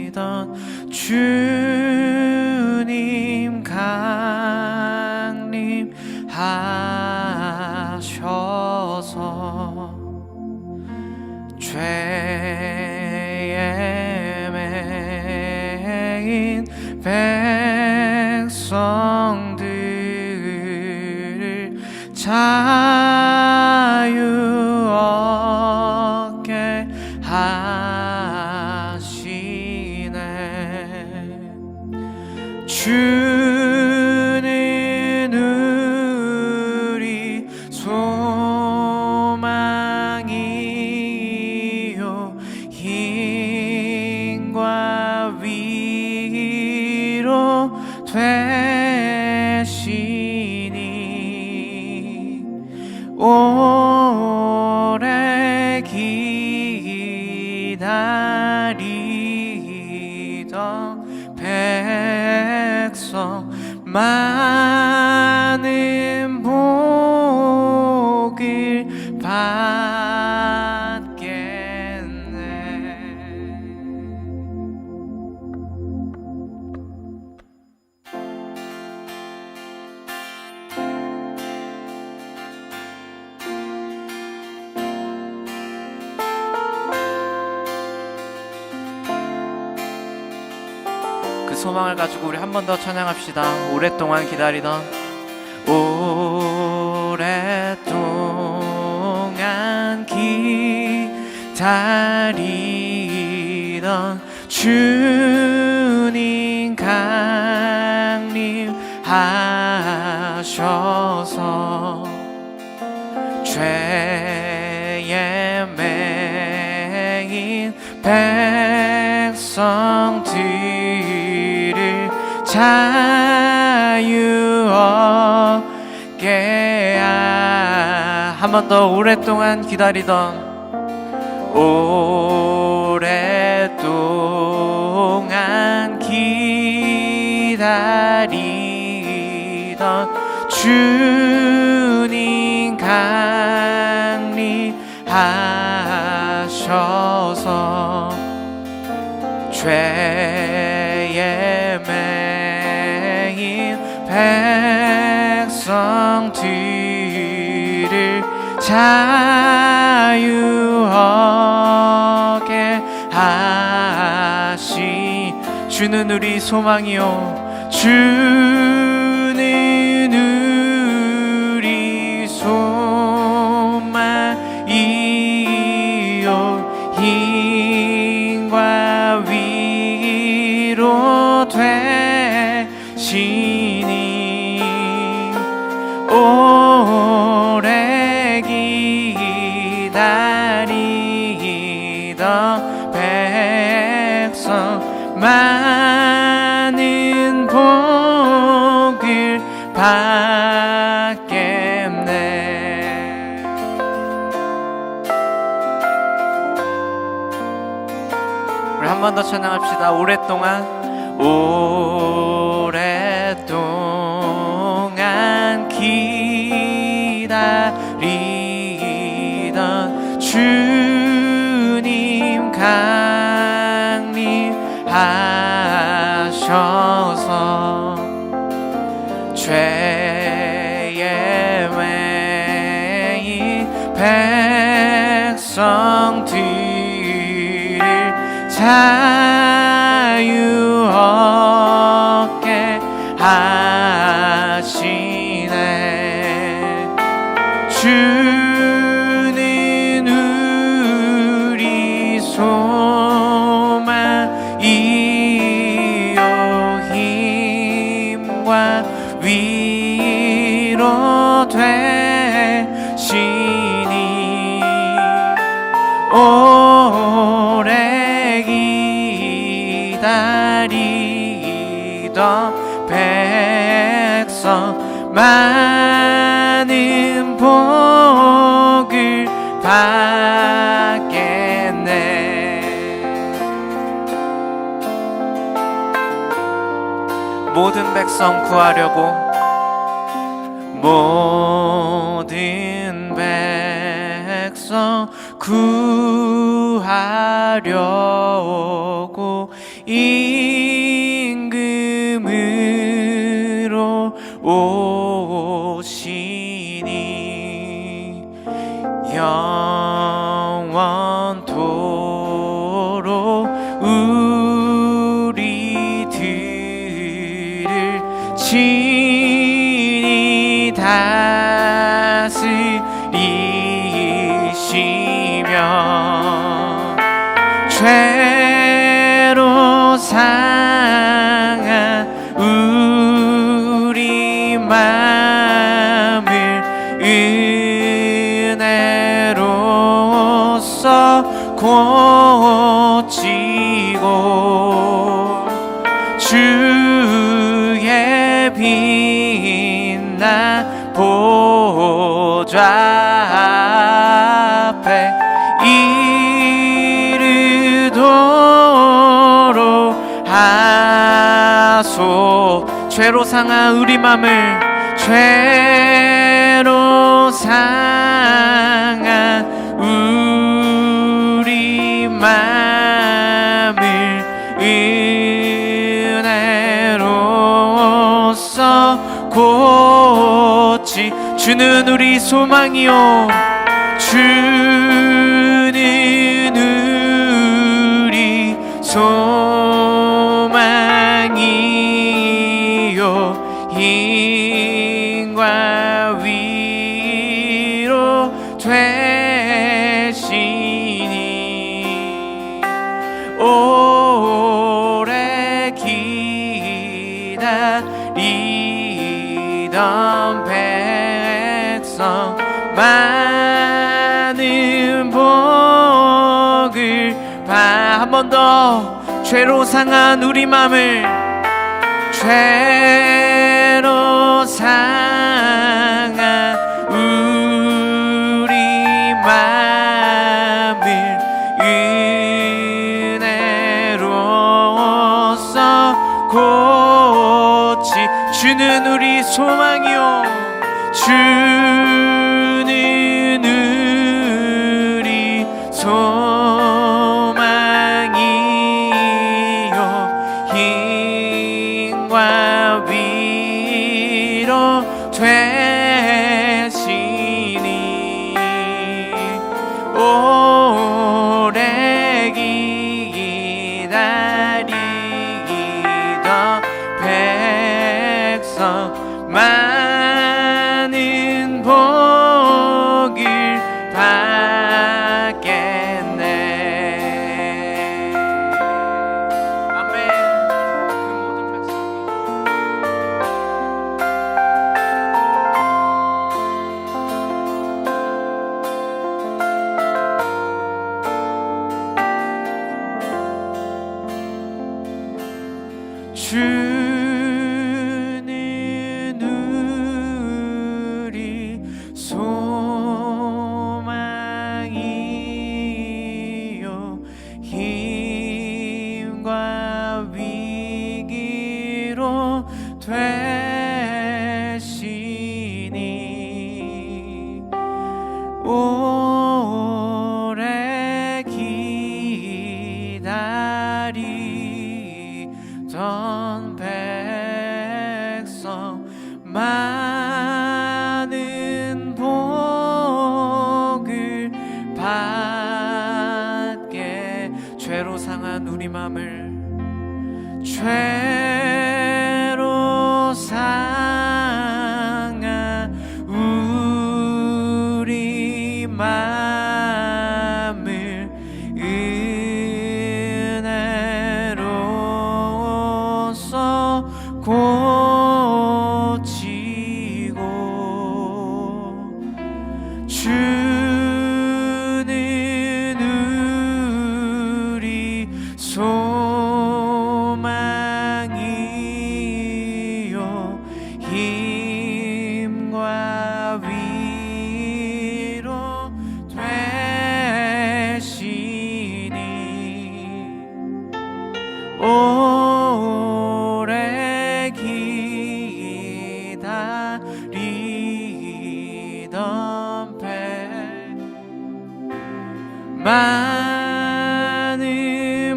기다리던 주님 강림하셔서 죄에 매인 백성들을 자유 얻게 하시네. 주는 우리 소망이요 힘과 위로 되시니 오래 기다리던 백성 많은 복을 받겠네. 그 소망을 가지고 우리 한 번 더 찬양합시다. 오랫동안 기다리던 주님 강림하셔서 죄에 매인 백성들을 자유 얻게 한 번 더 오랫동안 기다리던 오랫동안 기다리던 주님 강림하셔서 죄에 매인 백성들을 자유 얻게 하시. 주는 우리 소망이요 주는 우리 소망이요 힘과 위로 되시니 오래 기다리던 백성 많은 복을 받겠네. 우리 한 번 더 찬양합시다. 오랫동안 기다리던 주님 강림하셔서 죄에 매인 백성들을 자유 얻게 하시네. 주는 우리 소망이요 힘과 위로 되시니 오래 기다리던 백성 많은 복을 받겠네. 모든 백성 구하려고 모든 백성 구하려 오고 임금으로 오시니 영원토록 우리들을 친히 다스리시며 죄로 상한 우리 마음을 은혜로써 고치고 주의 빛난 보좌 앞에 이르도록 하소. 죄로 상한 우리 맘을, 죄로 상한 우리 맘을 은혜로써 고치. 주는 우리 소망이요, 주는 우리 소망이요 힘과 위로 되시니 오래 기다리던 백성 많은 복을 한 번 더. 죄로 상한 우리 맘을, 죄로 상한 우리 맘을 은혜로써 고치. 주는 우리 소망이요, 주는 우리 소망이요 힘과 위로 되시니 오래 기다리던 백성 많은 복을 받겠네. 아멘. 그 모든 백성이 주는 우리 소망이요 힘과 위기로 되시니 오래 기다리던 백성 많은 복을 받게. 죄로 상한 우리 맘을, 죄로 상한 우리 맘을 은혜로써 고치고 주는 우리 소망이요 힘과 위로 되시니 오래 기다리던 백성 많은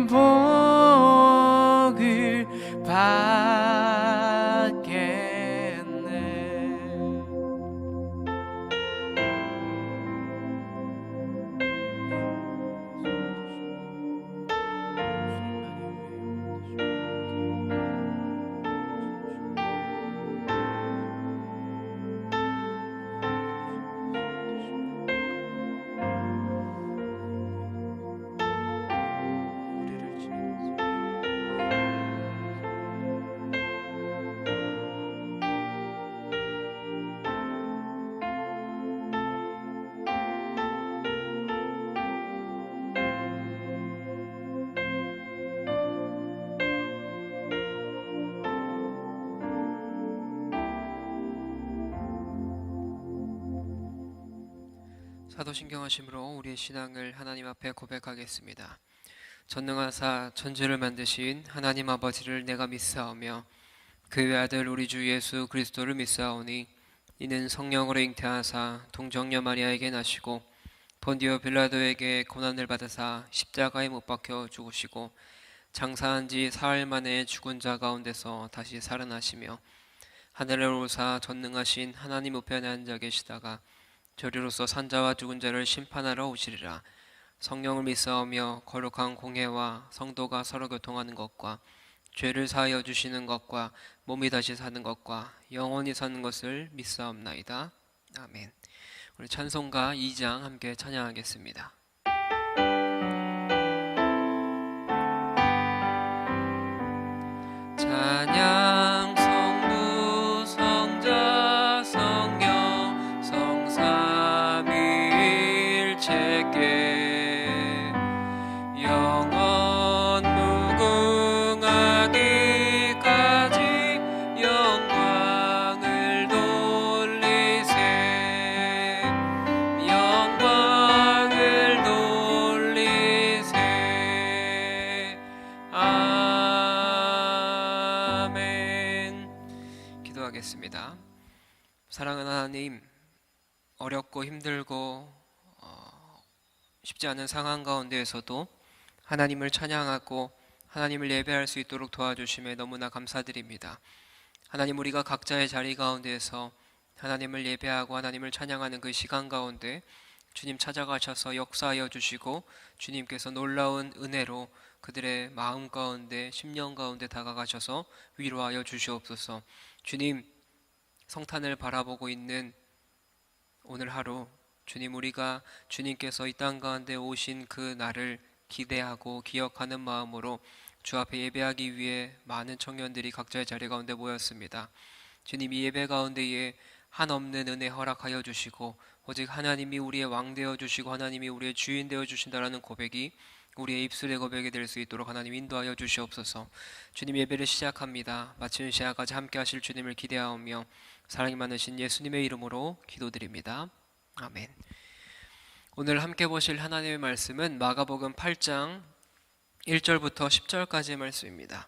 복을 받겠네. 사도신경하심으로 우리의 신앙을 하나님 앞에 고백하겠습니다. 전능하사 천지를 만드신 하나님 아버지를 내가 믿사오며 그 외아들 우리 주 예수 그리스도를 믿사오니 이는 성령으로 잉태하사 동정녀 마리아에게 나시고 본디오 빌라도에게 고난을 받으사 십자가에 못 박혀 죽으시고 장사한 지 사흘 만에 죽은 자 가운데서 다시 살아나시며 하늘에 오르사 전능하신 하나님 우편에 앉아 계시다가 저리로서 산자와 죽은 자를 심판하러 오시리라. 성령을 믿사오며 거룩한 공회와 성도가 서로 교통하는 것과 죄를 사하여 주시는 것과 몸이 다시 사는 것과 영원히 사는 것을 믿사옵나이다. 아멘. 우리 찬송가 2장 함께 찬양하겠습니다. 찬양 성부 성자 성령 성삼위일체께 영원 무궁하기까지 영광을 돌리세 영광을 돌리세 아멘. 기도하겠습니다. 사랑하는 하나님, 어렵고 힘들고 쉽지 않은 상황 가운데에서도 하나님을 찬양하고 하나님을 예배할 수 있도록 도와주심에 너무나 감사드립니다. 하나님, 우리가 각자의 자리 가운데에서 하나님을 예배하고 하나님을 찬양하는 그 시간 가운데 주님 찾아가셔서 역사하여 주시고 주님께서 놀라운 은혜로 그들의 마음 가운데 심령 가운데 다가가셔서 위로하여 주시옵소서. 주님, 성탄을 바라보고 있는 오늘 하루, 주님, 우리가 주님께서 이 땅 가운데 오신 그 날을 기대하고 기억하는 마음으로 주 앞에 예배하기 위해 많은 청년들이 각자의 자리 가운데 모였습니다. 주님, 이 예배 가운데에 한없는 은혜 허락하여 주시고 오직 하나님이 우리의 왕 되어 주시고 하나님이 우리의 주인 되어 주신다라는 고백이 우리의 입술의 고백이 될 수 있도록 하나님 인도하여 주시옵소서. 주님, 예배를 시작합니다. 마치는 시간까지 함께 하실 주님을 기대하오며 사랑이 많으신 예수님의 이름으로 기도드립니다. 아멘. 오늘 함께 보실 하나님의 말씀은 마가복음 8장 1절부터 10절까지의 말씀입니다.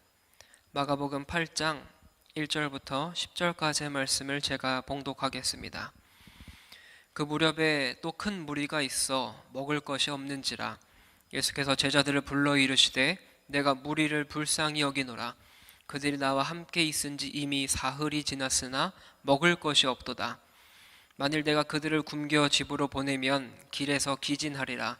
마가복음 8장 1절부터 10절까지의 말씀을 제가 봉독하겠습니다. 그 무렵에 또 큰 무리가 있어 먹을 것이 없는지라 예수께서 제자들을 불러 이르시되 내가 무리를 불쌍히 여기노라. 그들이 나와 함께 있은지 이미 사흘이 지났으나 먹을 것이 없도다. 만일 내가 그들을 굶겨 집으로 보내면 길에서 기진하리라.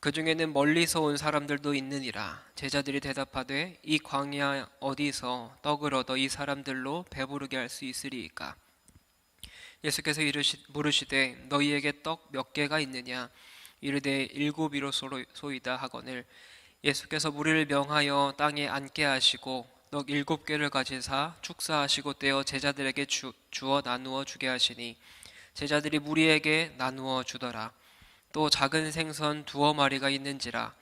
그 중에는 멀리서 온 사람들도 있느니라. 제자들이 대답하되 이 광야 어디서 떡을 얻어 이 사람들로 배부르게 할 수 있으리이까. 예수께서 물으시되 너희에게 떡 몇 개가 있느냐. 이르되 7이로소이다 하거늘 예수께서 무리를 명하여 땅에 앉게 하시고 떡 7개를 가지사 축사하시고 떼어 제자들에게 주어 나누어 주게 하시니 제자들이 무리에게 나누어 주더라. 또 작은 생선 2마리가 있는지라.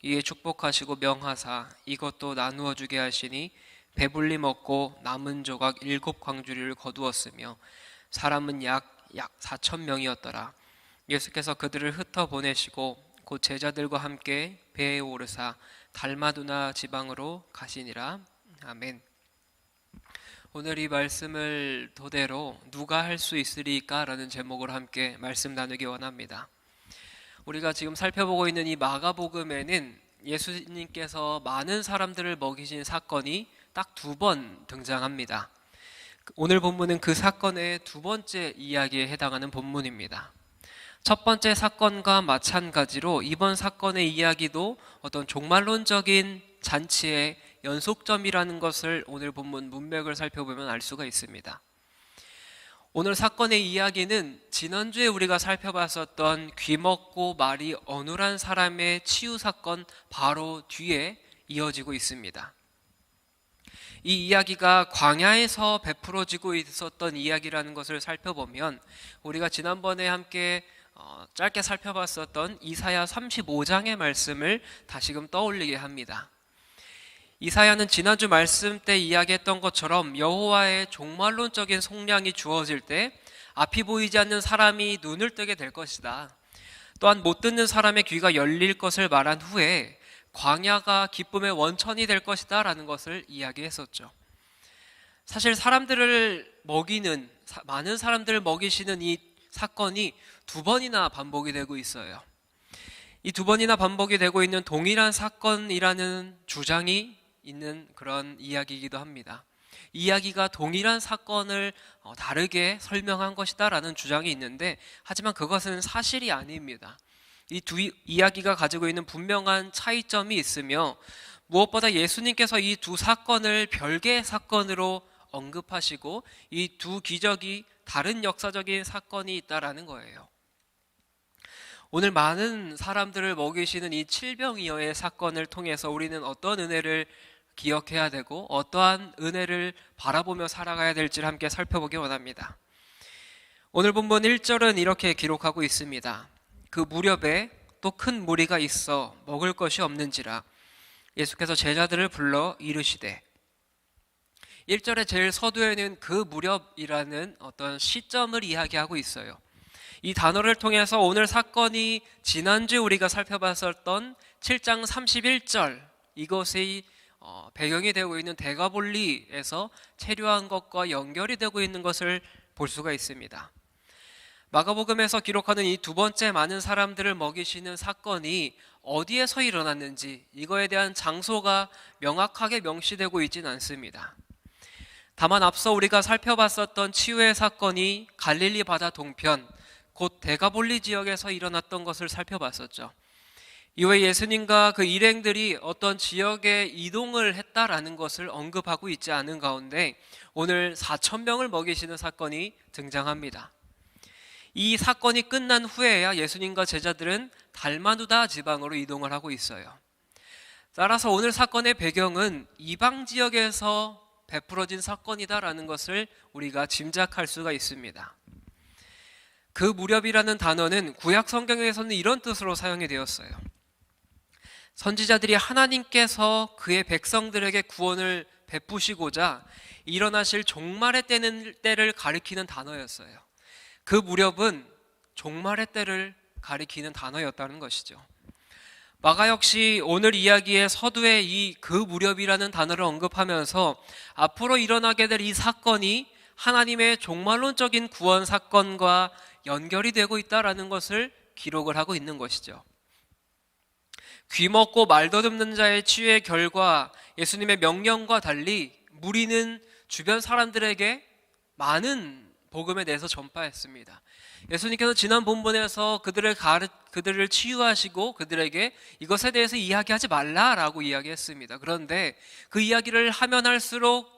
이에 축복하시고 명하사 이것도 나누어 주게 하시니 배불리 먹고 남은 조각 7광주리를 거두었으며 사람은 약 4,000명이었더라. 예수께서 그들을 흩어 보내시고 곧 제자들과 함께 배에 오르사 달마두나 지방으로 가시니라. 아멘. 오늘 이 말씀을 토대로 누가 할 수 있으리까? 라는 제목으로 함께 말씀 나누기 원합니다. 우리가 지금 살펴보고 있는 이 마가복음에는 예수님께서 많은 사람들을 먹이신 사건이 딱 2번 등장합니다. 오늘 본문은 그 사건의 2번째 이야기에 해당하는 본문입니다. 첫 번째 사건과 마찬가지로 이번 사건의 이야기도 어떤 종말론적인 잔치의 연속점이라는 것을 오늘 본문 문맥을 살펴보면 알 수가 있습니다. 오늘 사건의 이야기는 지난주에 우리가 살펴봤었던 귀먹고 말이 어눌한 사람의 치유 사건 바로 뒤에 이어지고 있습니다. 이 이야기가 광야에서 베풀어지고 있었던 이야기라는 것을 살펴보면 우리가 지난번에 함께 짧게 살펴봤었던 이사야 35장의 말씀을 다시금 떠올리게 합니다. 이사야는 지난주 말씀 때 이야기했던 것처럼 여호와의 종말론적인 속량이 주어질 때 앞이 보이지 않는 사람이 눈을 뜨게 될 것이다. 또한 못 듣는 사람의 귀가 열릴 것을 말한 후에 광야가 기쁨의 원천이 될 것이다 라는 것을 이야기했었죠. 사실 많은 사람들을 먹이시는 이 사건이 2번이나 반복이 되고 있어요. 이 2번이나 반복이 되고 있는 동일한 사건이라는 주장이 있는 그런 이야기이기도 합니다. 이야기가 동일한 사건을 다르게 설명한 것이다 라는 주장이 있는데, 하지만 그것은 사실이 아닙니다. 이 두 이야기가 가지고 있는 분명한 차이점이 있으며, 무엇보다 예수님께서 이 2 사건을 별개의 사건으로 언급하시고 이 2 기적이 다른 역사적인 사건이 있다라는 거예요. 오늘 많은 사람들을 먹이시는 이 칠병이어의 사건을 통해서 우리는 어떤 은혜를 기억해야 되고 어떠한 은혜를 바라보며 살아가야 될지를 함께 살펴보기 원합니다. 오늘 본문 1절은 이렇게 기록하고 있습니다. 그 무렵에 또 큰 무리가 있어 먹을 것이 없는지라 예수께서 제자들을 불러 이르시되, 1절의 제일 서두에는 그 무렵이라는 어떤 시점을 이야기하고 있어요. 이 단어를 통해서 오늘 사건이 지난주에 우리가 살펴봤었던 7장 31절, 이것의 배경이 되고 있는 대가볼리에서 체류한 것과 연결이 되고 있는 것을 볼 수가 있습니다. 마가복음에서 기록하는 이 2번째 많은 사람들을 먹이시는 사건이 어디에서 일어났는지 이거에 대한 장소가 명확하게 명시되고 있지는 않습니다. 다만 앞서 우리가 살펴봤었던 치유의 사건이 갈릴리 바다 동편, 곧 대가볼리 지역에서 일어났던 것을 살펴봤었죠. 이후에 예수님과 그 일행들이 어떤 지역에 이동을 했다라는 것을 언급하고 있지 않은 가운데 오늘 4,000명을 먹이시는 사건이 등장합니다. 이 사건이 끝난 후에야 예수님과 제자들은 달마누다 지방으로 이동을 하고 있어요. 따라서 오늘 사건의 배경은 이방 지역에서 베풀어진 사건이다라는 것을 우리가 짐작할 수가 있습니다. 그 무렵이라는 단어는 구약 성경에서는 이런 뜻으로 사용이 되었어요. 선지자들이 하나님께서 그의 백성들에게 구원을 베푸시고자 일어나실 종말의 때를 가리키는 단어였어요. 그 무렵은 종말의 때를 가리키는 단어였다는 것이죠. 마가 역시 오늘 이야기의 서두에 이 그 무렵이라는 단어를 언급하면서 앞으로 일어나게 될 이 사건이 하나님의 종말론적인 구원 사건과 연결이 되고 있다라는 것을 기록을 하고 있는 것이죠. 귀먹고 말 더듬는 자의 치유의 결과 예수님의 명령과 달리 무리는 주변 사람들에게 많은 복음에 대해서 전파했습니다. 예수님께서 지난 본문에서 그들을 치유하시고 그들에게 이것에 대해서 이야기하지 말라라고 이야기했습니다. 그런데 그 이야기를 하면 할수록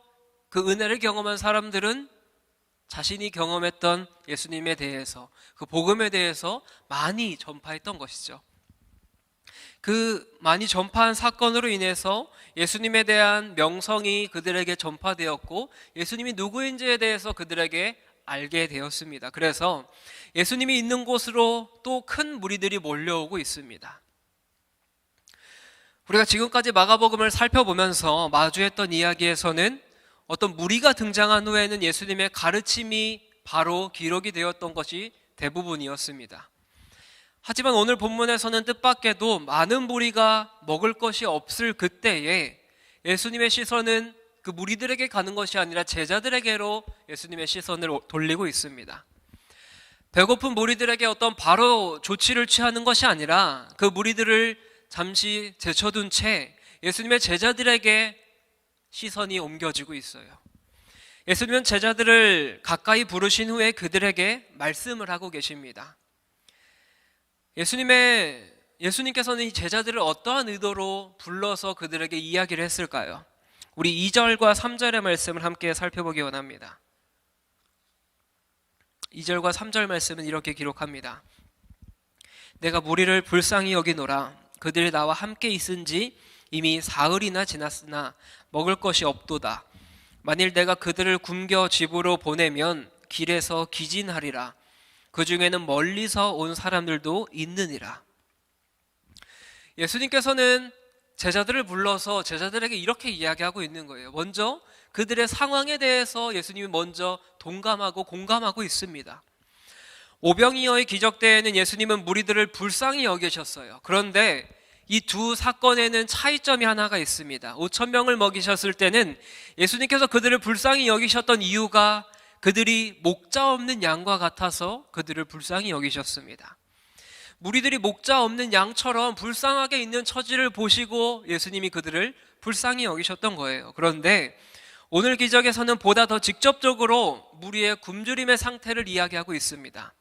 그 은혜를 경험한 사람들은 자신이 경험했던 예수님에 대해서, 그 복음에 대해서 많이 전파했던 것이죠. 그 많이 전파한 사건으로 인해서 예수님에 대한 명성이 그들에게 전파되었고 예수님이 누구인지에 대해서 그들에게 알게 되었습니다. 그래서 예수님이 있는 곳으로 또 큰 무리들이 몰려오고 있습니다. 우리가 지금까지 마가복음을 살펴보면서 마주했던 이야기에서는 어떤 무리가 등장한 후에는 예수님의 가르침이 바로 기록이 되었던 것이 대부분이었습니다. 하지만 오늘 본문에서는 뜻밖에도 많은 무리가 먹을 것이 없을 그때에 예수님의 시선은 그 무리들에게 가는 것이 아니라 제자들에게로 예수님의 시선을 돌리고 있습니다. 배고픈 무리들에게 어떤 바로 조치를 취하는 것이 아니라 그 무리들을 잠시 제쳐둔 채 예수님의 제자들에게 시선이 옮겨지고 있어요. 예수님은 제자들을 가까이 부르신 후에 그들에게 말씀을 하고 계십니다. 예수님께서는 이 제자들을 어떠한 의도로 불러서 그들에게 이야기를 했을까요? 우리 2절과 3절의 말씀을 함께 살펴보기 원합니다. 2절과 3절 말씀은 이렇게 기록합니다. 내가 무리를 불쌍히 여기노라. 그들이 나와 함께 있은지 이미 사흘이나 지났으나 먹을 것이 없도다. 만일 내가 그들을 굶겨 집으로 보내면 길에서 기진하리라. 그 중에는 멀리서 온 사람들도 있느니라. 예수님께서는 제자들을 불러서 제자들에게 이렇게 이야기하고 있는 거예요. 먼저 그들의 상황에 대해서 예수님이 먼저 동감하고 공감하고 있습니다. 오병이어의 기적 때에는 예수님은 무리들을 불쌍히 여기셨어요. 그런데 이 두 사건에는 차이점이 하나가 있습니다. 5,000명을 먹이셨을 때는 예수님께서 그들을 불쌍히 여기셨던 이유가 그들이 목자 없는 양과 같아서 그들을 불쌍히 여기셨습니다. 무리들이 목자 없는 양처럼 불쌍하게 있는 처지를 보시고 예수님이 그들을 불쌍히 여기셨던 거예요. 그런데 오늘 기적에서는 보다 더 직접적으로 무리의 굶주림의 상태를 이야기하고 있습니다.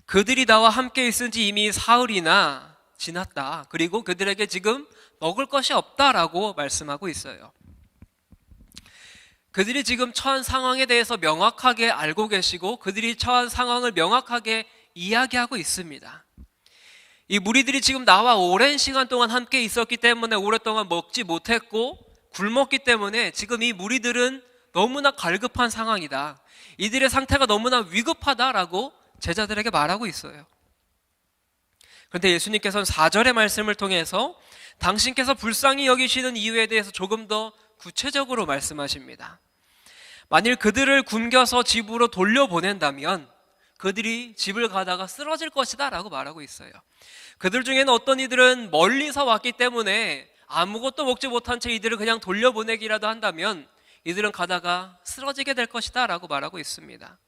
그들이 나와 함께 있은지 이미 사흘이나 지났다. 그리고 그들에게 지금 먹을 것이 없다라고 말씀하고 있어요. 그들이 지금 처한 상황에 대해서 명확하게 알고 계시고 그들이 처한 상황을 명확하게 이야기하고 있습니다. 이 무리들이 지금 나와 오랜 시간 동안 함께 있었기 때문에 오랫동안 먹지 못했고 굶었기 때문에 지금 이 무리들은 너무나 갈급한 상황이다. 이들의 상태가 너무나 위급하다라고 제자들에게 말하고 있어요. 그런데 예수님께서는 4절의 말씀을 통해서 당신께서 불쌍히 여기시는 이유에 대해서 조금 더 구체적으로 말씀하십니다. 만일 그들을 굶겨서 집으로 돌려보낸다면 그들이 집을 가다가 쓰러질 것이다 라고 말하고 있어요. 그들 중에는 어떤 이들은 멀리서 왔기 때문에 아무것도 먹지 못한 채 이들을 그냥 돌려보내기라도 한다면 이들은 가다가 쓰러지게 될 것이다 라고 말하고 있습니다.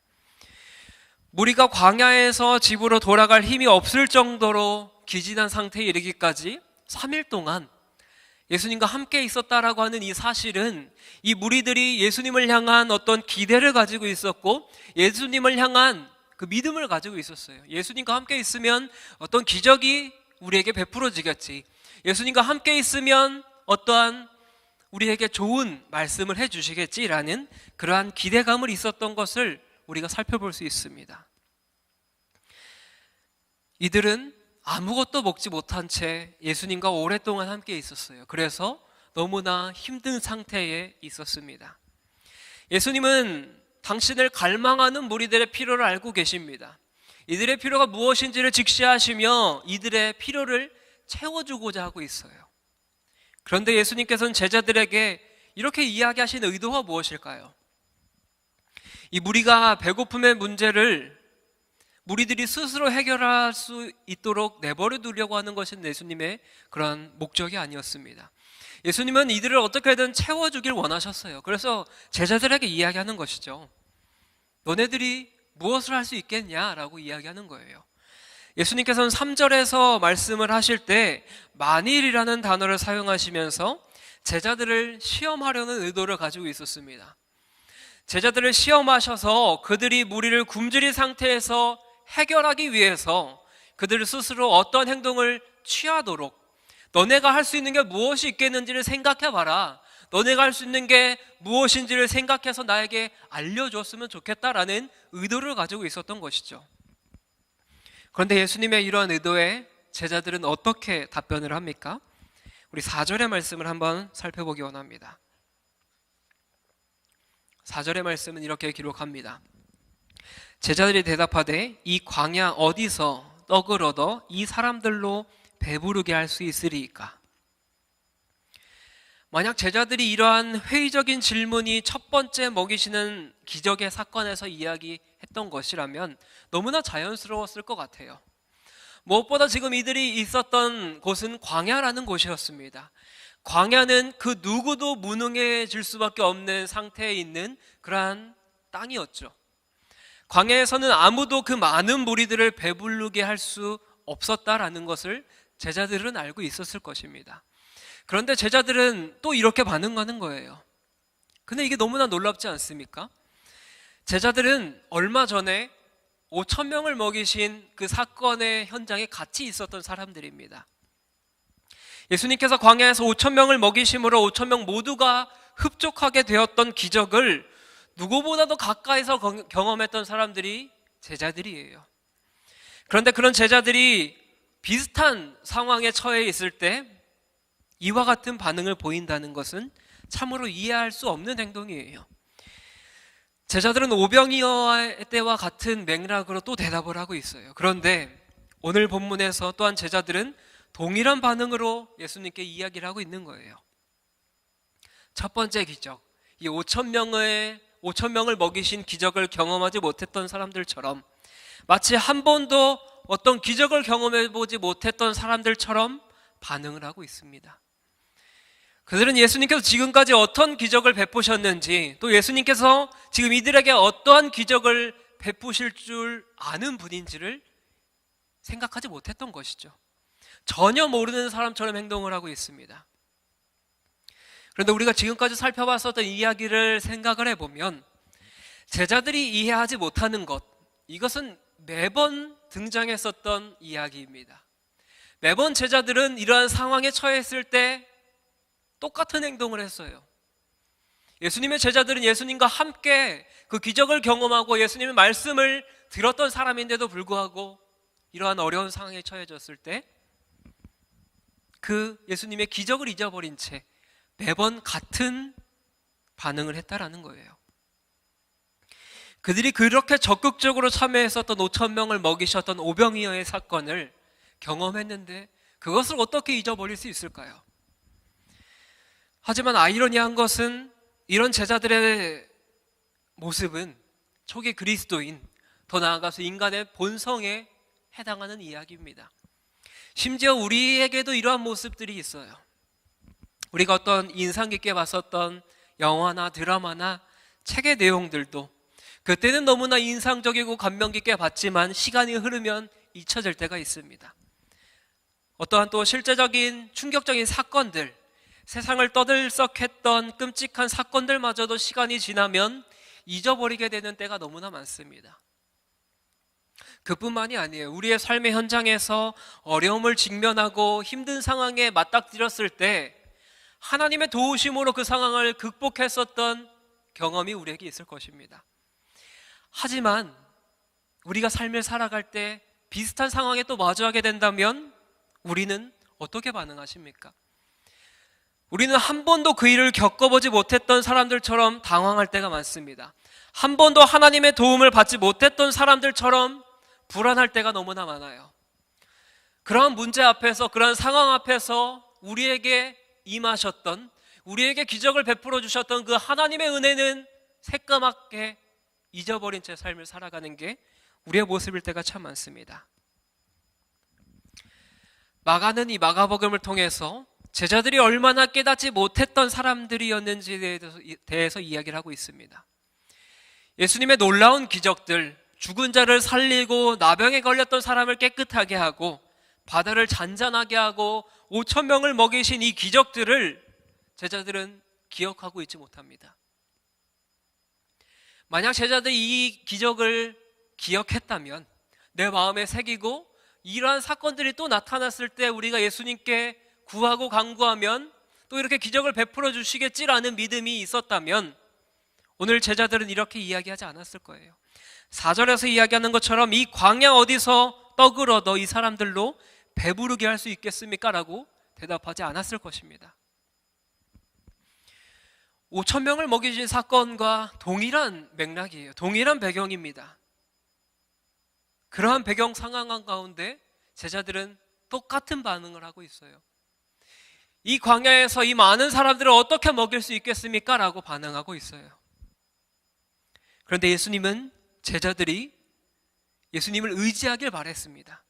무리가 광야에서 집으로 돌아갈 힘이 없을 정도로 기진한 상태에 이르기까지 3일 동안 예수님과 함께 있었다라고 하는 이 사실은 이 무리들이 예수님을 향한 어떤 기대를 가지고 있었고 예수님을 향한 그 믿음을 가지고 있었어요. 예수님과 함께 있으면 어떤 기적이 우리에게 베풀어지겠지. 예수님과 함께 있으면 어떠한 우리에게 좋은 말씀을 해주시겠지라는 그러한 기대감을 있었던 것을 우리가 살펴볼 수 있습니다. 이들은 아무것도 먹지 못한 채 예수님과 오랫동안 함께 있었어요. 그래서 너무나 힘든 상태에 있었습니다. 예수님은 당신을 갈망하는 무리들의 필요를 알고 계십니다. 이들의 필요가 무엇인지를 직시하시며 이들의 필요를 채워주고자 하고 있어요. 그런데 예수님께서는 제자들에게 이렇게 이야기하신 의도가 무엇일까요? 이 무리가 배고픔의 문제를 무리들이 스스로 해결할 수 있도록 내버려 두려고 하는 것은 예수님의 그런 목적이 아니었습니다. 예수님은 이들을 어떻게든 채워주길 원하셨어요. 그래서 제자들에게 이야기하는 것이죠. 너네들이 무엇을 할 수 있겠냐라고 이야기하는 거예요. 예수님께서는 3절에서 말씀을 하실 때 만일이라는 단어를 사용하시면서 제자들을 시험하려는 의도를 가지고 있었습니다. 제자들을 시험하셔서 그들이 무리를 굶주린 상태에서 해결하기 위해서 그들 스스로 어떤 행동을 취하도록 너네가 할 수 있는 게 무엇이 있겠는지를 생각해봐라. 너네가 할 수 있는 게 무엇인지를 생각해서 나에게 알려줬으면 좋겠다라는 의도를 가지고 있었던 것이죠. 그런데 예수님의 이러한 의도에 제자들은 어떻게 답변을 합니까? 우리 4절의 말씀을 한번 살펴보기 원합니다. 4절의 말씀은 이렇게 기록합니다. 제자들이 대답하되 이 광야 어디서 떡을 얻어 이 사람들로 배부르게 할 수 있으리이까? 만약 제자들이 이러한 회의적인 질문이 첫 번째 먹이시는 기적의 사건에서 이야기했던 것이라면 너무나 자연스러웠을 것 같아요. 무엇보다 지금 이들이 있었던 곳은 광야라는 곳이었습니다. 광야는 그 누구도 무능해질 수밖에 없는 상태에 있는 그러한 땅이었죠. 광야에서는 아무도 그 많은 무리들을 배부르게 할 수 없었다라는 것을 제자들은 알고 있었을 것입니다. 그런데 제자들은 또 이렇게 반응하는 거예요. 근데 이게 너무나 놀랍지 않습니까? 제자들은 얼마 전에 5천 명을 먹이신 그 사건의 현장에 같이 있었던 사람들입니다. 예수님께서 광야에서 5천 명을 먹이심으로 5천 명 모두가 흡족하게 되었던 기적을 누구보다도 가까이서 경험했던 사람들이 제자들이에요. 그런데 그런 제자들이 비슷한 상황에 처해 있을 때 이와 같은 반응을 보인다는 것은 참으로 이해할 수 없는 행동이에요. 제자들은 오병이어 때와 같은 맥락으로 또 대답을 하고 있어요. 그런데 오늘 본문에서 또한 제자들은 동일한 반응으로 예수님께 이야기를 하고 있는 거예요. 첫 번째 기적, 이 5천 명을 먹이신 기적을 경험하지 못했던 사람들처럼, 마치 한 번도 어떤 기적을 경험해보지 못했던 사람들처럼 반응을 하고 있습니다. 그들은 예수님께서 지금까지 어떤 기적을 베푸셨는지, 또 예수님께서 지금 이들에게 어떠한 기적을 베푸실 줄 아는 분인지를 생각하지 못했던 것이죠. 전혀 모르는 사람처럼 행동을 하고 있습니다. 그런데 우리가 지금까지 살펴봤었던 이야기를 생각을 해보면 제자들이 이해하지 못하는 것, 이것은 매번 등장했었던 이야기입니다. 매번 제자들은 이러한 상황에 처했을 때 똑같은 행동을 했어요. 예수님의 제자들은 예수님과 함께 그 기적을 경험하고 예수님의 말씀을 들었던 사람인데도 불구하고 이러한 어려운 상황에 처해졌을 때 그 예수님의 기적을 잊어버린 채 매번 같은 반응을 했다라는 거예요. 그들이 그렇게 적극적으로 참여했었던 5천 명을 먹이셨던 오병이어의 사건을 경험했는데 그것을 어떻게 잊어버릴 수 있을까요? 하지만 아이러니한 것은 이런 제자들의 모습은 초기 그리스도인, 더 나아가서 인간의 본성에 해당하는 이야기입니다. 심지어 우리에게도 이러한 모습들이 있어요. 우리가 어떤 인상 깊게 봤었던 영화나 드라마나 책의 내용들도 그때는 너무나 인상적이고 감명 깊게 봤지만 시간이 흐르면 잊혀질 때가 있습니다. 어떠한 또 실제적인 충격적인 사건들, 세상을 떠들썩했던 끔찍한 사건들마저도 시간이 지나면 잊어버리게 되는 때가 너무나 많습니다. 그뿐만이 아니에요. 우리의 삶의 현장에서 어려움을 직면하고 힘든 상황에 맞닥뜨렸을 때 하나님의 도우심으로 그 상황을 극복했었던 경험이 우리에게 있을 것입니다. 하지만 우리가 삶을 살아갈 때 비슷한 상황에 또 마주하게 된다면 우리는 어떻게 반응하십니까? 우리는 한 번도 그 일을 겪어보지 못했던 사람들처럼 당황할 때가 많습니다. 한 번도 하나님의 도움을 받지 못했던 사람들처럼 불안할 때가 너무나 많아요. 그러한 문제 앞에서, 그러한 상황 앞에서 우리에게 임하셨던, 우리에게 기적을 베풀어 주셨던 그 하나님의 은혜는 새까맣게 잊어버린 채 삶을 살아가는 게 우리의 모습일 때가 참 많습니다. 마가는 이 마가복음을 통해서 제자들이 얼마나 깨닫지 못했던 사람들이었는지에 대해서 이야기를 하고 있습니다. 예수님의 놀라운 기적들, 죽은 자를 살리고 나병에 걸렸던 사람을 깨끗하게 하고 바다를 잔잔하게 하고 5천 명을 먹이신 이 기적들을 제자들은 기억하고 있지 못합니다. 만약 제자들이 이 기적을 기억했다면, 내 마음에 새기고 이러한 사건들이 또 나타났을 때 우리가 예수님께 구하고 간구하면 또 이렇게 기적을 베풀어 주시겠지라는 믿음이 있었다면 오늘 제자들은 이렇게 이야기하지 않았을 거예요. 4절에서 이야기하는 것처럼 이 광야 어디서 떡을 얻어 이 사람들로 배부르게 할 수 있겠습니까? 라고 대답하지 않았을 것입니다. 5천 명을 먹이신 사건과 동일한 맥락이에요. 동일한 배경입니다. 그러한 배경 상황 가운데 제자들은 똑같은 반응을 하고 있어요. 이 광야에서 이 많은 사람들을 어떻게 먹일 수 있겠습니까? 라고 반응하고 있어요. 그런데 예수님은 제자들이 예수님을 의지하길 바랬습니다.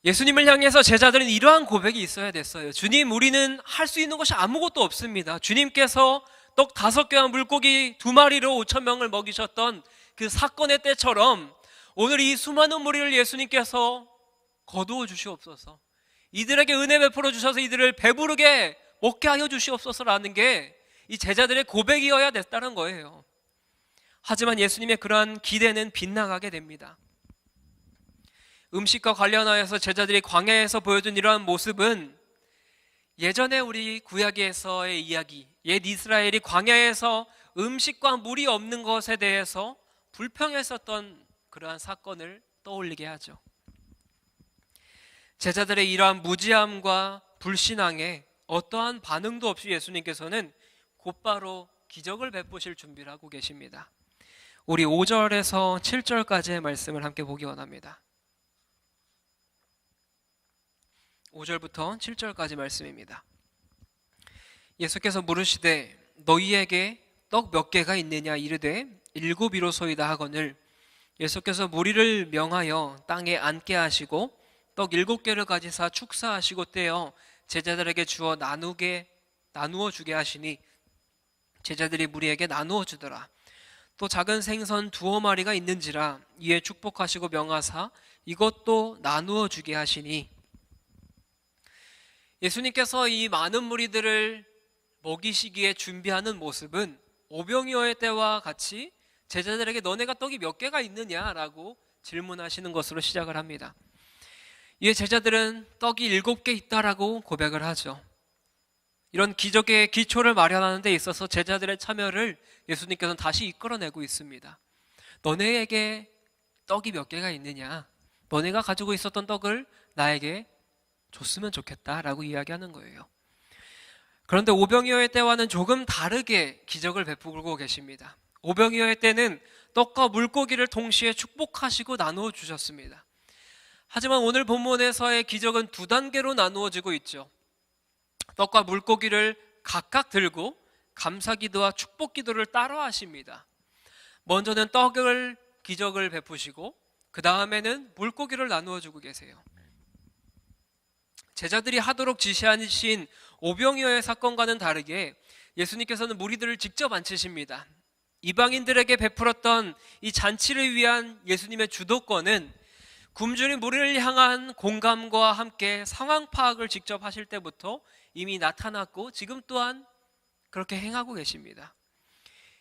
예수님을 향해서 제자들은 이러한 고백이 있어야 됐어요. 주님, 우리는 할 수 있는 것이 아무것도 없습니다. 주님께서 떡 5개와 물고기 2마리로 5천 명을 먹이셨던 그 사건의 때처럼 오늘 이 수많은 무리를 예수님께서 거두어 주시옵소서, 이들에게 은혜 베풀어 주셔서 이들을 배부르게 먹게 하여 주시옵소서라는 게 이 제자들의 고백이어야 됐다는 거예요. 하지만 예수님의 그러한 기대는 빗나가게 됩니다. 음식과 관련하여서 제자들이 광야에서 보여준 이러한 모습은 예전에 우리 구약에서의 이야기, 옛 이스라엘이 광야에서 음식과 물이 없는 것에 대해서 불평했었던 그러한 사건을 떠올리게 하죠. 제자들의 이러한 무지함과 불신앙에 어떠한 반응도 없이 예수님께서는 곧바로 기적을 베푸실 준비를 하고 계십니다. 우리 5절에서 7절까지의 말씀을 함께 보기 원합니다. 5절부터 7절까지 말씀입니다. 예수께서 물으시되 너희에게 떡 몇 개가 있느냐 이르되 7이로소이다 하거늘, 예수께서 무리를 명하여 땅에 앉게 하시고 떡 7개를 가지사 축사하시고 떼어 제자들에게 주어 나누어 주게 하시니 제자들이 무리에게 나누어 주더라. 또 작은 생선 2마리가 있는지라 이에 축복하시고 명하사 이것도 나누어 주게 하시니, 예수님께서 이 많은 무리들을 먹이시기에 준비하는 모습은 오병이어의 때와 같이 제자들에게 너네가 떡이 몇 개가 있느냐라고 질문하시는 것으로 시작을 합니다. 이에 제자들은 떡이 7개 있다라고 고백을 하죠. 이런 기적의 기초를 마련하는 데 있어서 제자들의 참여를 예수님께서는 다시 이끌어내고 있습니다. 너네에게 떡이 몇 개가 있느냐, 너네가 가지고 있었던 떡을 나에게 줬으면 좋겠다라고 이야기하는 거예요. 그런데 오병이어의 때와는 조금 다르게 기적을 베푸고 계십니다. 오병이어의 때는 떡과 물고기를 동시에 축복하시고 나누어 주셨습니다. 하지만 오늘 본문에서의 기적은 2단계로 나누어지고 있죠. 떡과 물고기를 각각 들고 감사기도와 축복기도를 따로 하십니다. 먼저는 떡을 기적을 베푸시고 그 다음에는 물고기를 나누어 주고 계세요. 제자들이 하도록 지시하신 오병이어의 사건과는 다르게 예수님께서는 무리들을 직접 앉히십니다. 이방인들에게 베풀었던 이 잔치를 위한 예수님의 주도권은 굶주린 무리를 향한 공감과 함께 상황 파악을 직접 하실 때부터 이미 나타났고 지금 또한 그렇게 행하고 계십니다.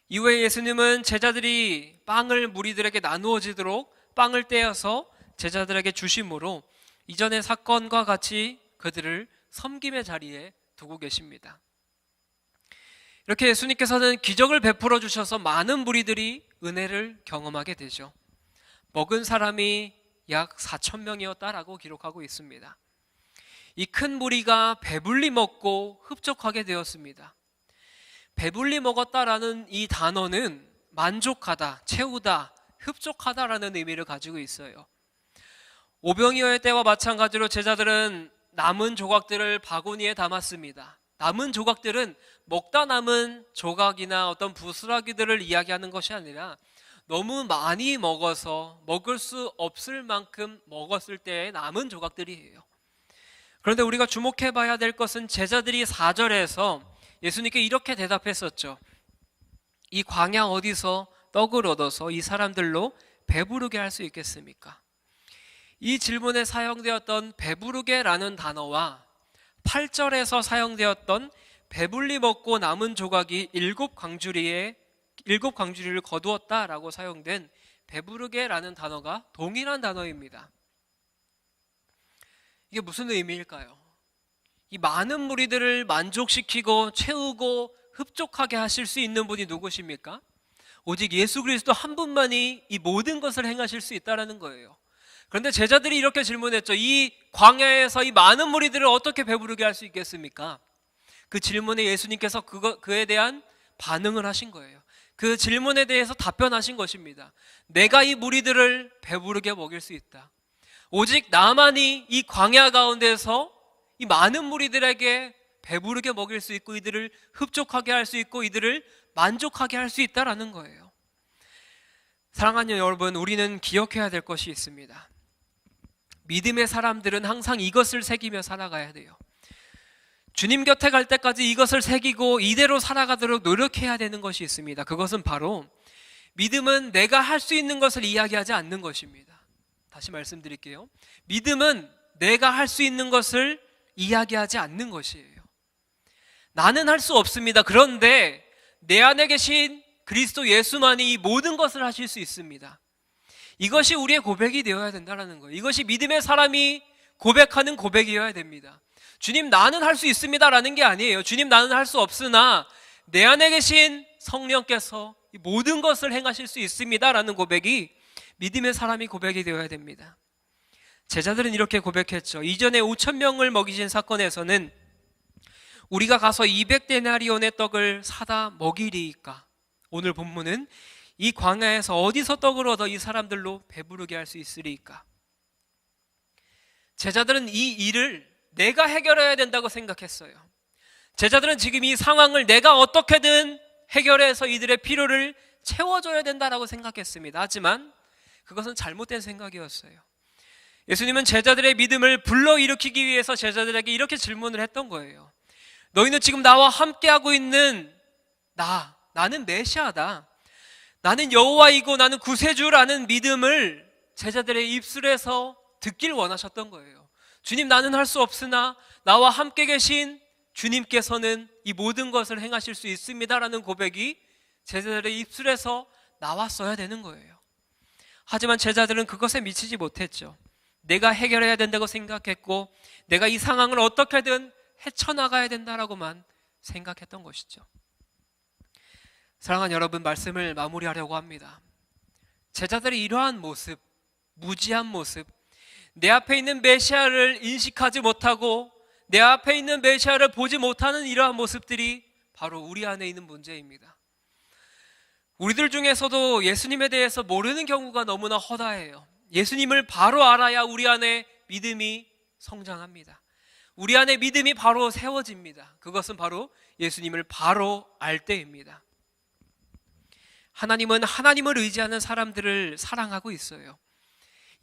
이후에 예수님은 제자들이 빵을 무리들에게 나누어지도록 빵을 떼어서 제자들에게 주심으로 이전의 사건과 같이 그들을 섬김의 자리에 두고 계십니다. 이렇게 예수님께서는 기적을 베풀어 주셔서 많은 무리들이 은혜를 경험하게 되죠. 먹은 사람이 약 4,000명이었다라고 기록하고 있습니다. 이 큰 무리가 배불리 먹고 흡족하게 되었습니다. 배불리 먹었다라는 이 단어는 만족하다, 채우다, 흡족하다라는 의미를 가지고 있어요. 오병이어의 때와 마찬가지로 제자들은 남은 조각들을 바구니에 담았습니다. 남은 조각들은 먹다 남은 조각이나 어떤 부스러기들을 이야기하는 것이 아니라 너무 많이 먹어서 먹을 수 없을 만큼 먹었을 때의 남은 조각들이에요. 그런데 우리가 주목해 봐야 될 것은 제자들이 4절에서 예수님께 이렇게 대답했었죠. 이 광야 어디서 떡을 얻어서 이 사람들로 배부르게 할 수 있겠습니까? 이 질문에 사용되었던 배부르게라는 단어와 8절에서 사용되었던 배불리 먹고 남은 조각이 7광주리를 거두었다라고 사용된 배부르게라는 단어가 동일한 단어입니다. 이게 무슨 의미일까요? 이 많은 무리들을 만족시키고 채우고 흡족하게 하실 수 있는 분이 누구십니까? 오직 예수 그리스도 한 분만이 이 모든 것을 행하실 수 있다는 거예요. 그런데 제자들이 이렇게 질문했죠. 이 광야에서 이 많은 무리들을 어떻게 배부르게 할 수 있겠습니까? 그 질문에 예수님께서 그에 대한 반응을 하신 거예요. 그 질문에 대해서 답변하신 것입니다. 내가 이 무리들을 배부르게 먹일 수 있다. 오직 나만이 이 광야 가운데서 이 많은 무리들에게 배부르게 먹일 수 있고 이들을 흡족하게 할 수 있고 이들을 만족하게 할 수 있다라는 거예요. 사랑하는 여러분, 우리는 기억해야 될 것이 있습니다. 믿음의 사람들은 항상 이것을 새기며 살아가야 돼요. 주님 곁에 갈 때까지 이것을 새기고 이대로 살아가도록 노력해야 되는 것이 있습니다. 그것은 바로 믿음은 내가 할 수 있는 것을 이야기하지 않는 것입니다. 다시 말씀드릴게요. 믿음은 내가 할 수 있는 것을 이야기하지 않는 것이에요. 나는 할 수 없습니다. 그런데 내 안에 계신 그리스도 예수만이 이 모든 것을 하실 수 있습니다. 이것이 우리의 고백이 되어야 된다는 거예요. 이것이 믿음의 사람이 고백하는 고백이어야 됩니다. 주님, 나는 할 수 있습니다 라는 게 아니에요. 주님, 나는 할 수 없으나 내 안에 계신 성령께서 이 모든 것을 행하실 수 있습니다 라는 고백이 믿음의 사람이 고백이 되어야 됩니다. 제자들은 이렇게 고백했죠. 이전에 5,000명을 먹이신 사건에서는 우리가 가서 200데나리온의 떡을 사다 먹이리이까. 오늘 본문은 이 광야에서 어디서 떡을 얻어 이 사람들로 배부르게 할 수 있으리이까. 제자들은 이 일을 내가 해결해야 된다고 생각했어요. 제자들은 지금 이 상황을 내가 어떻게든 해결해서 이들의 필요를 채워줘야 된다고 생각했습니다. 하지만 그것은 잘못된 생각이었어요. 예수님은 제자들의 믿음을 불러일으키기 위해서 제자들에게 이렇게 질문을 했던 거예요. 너희는 지금 나와 함께하고 있는 나는 메시아다, 나는 여호와이고 나는 구세주라는 믿음을 제자들의 입술에서 듣길 원하셨던 거예요. 주님, 나는 할 수 없으나 나와 함께 계신 주님께서는 이 모든 것을 행하실 수 있습니다라는 고백이 제자들의 입술에서 나왔어야 되는 거예요. 하지만 제자들은 그것에 미치지 못했죠. 내가 해결해야 된다고 생각했고 내가 이 상황을 어떻게든 헤쳐나가야 된다라고만 생각했던 것이죠. 사랑하는 여러분, 말씀을 마무리하려고 합니다. 제자들의 이러한 모습, 무지한 모습, 내 앞에 있는 메시아를 인식하지 못하고 내 앞에 있는 메시아를 보지 못하는 이러한 모습들이 바로 우리 안에 있는 문제입니다. 우리들 중에서도 예수님에 대해서 모르는 경우가 너무나 허다해요. 예수님을 바로 알아야 우리 안에 믿음이 성장합니다. 우리 안에 믿음이 바로 세워집니다. 그것은 바로 예수님을 바로 알 때입니다. 하나님은 하나님을 의지하는 사람들을 사랑하고 있어요.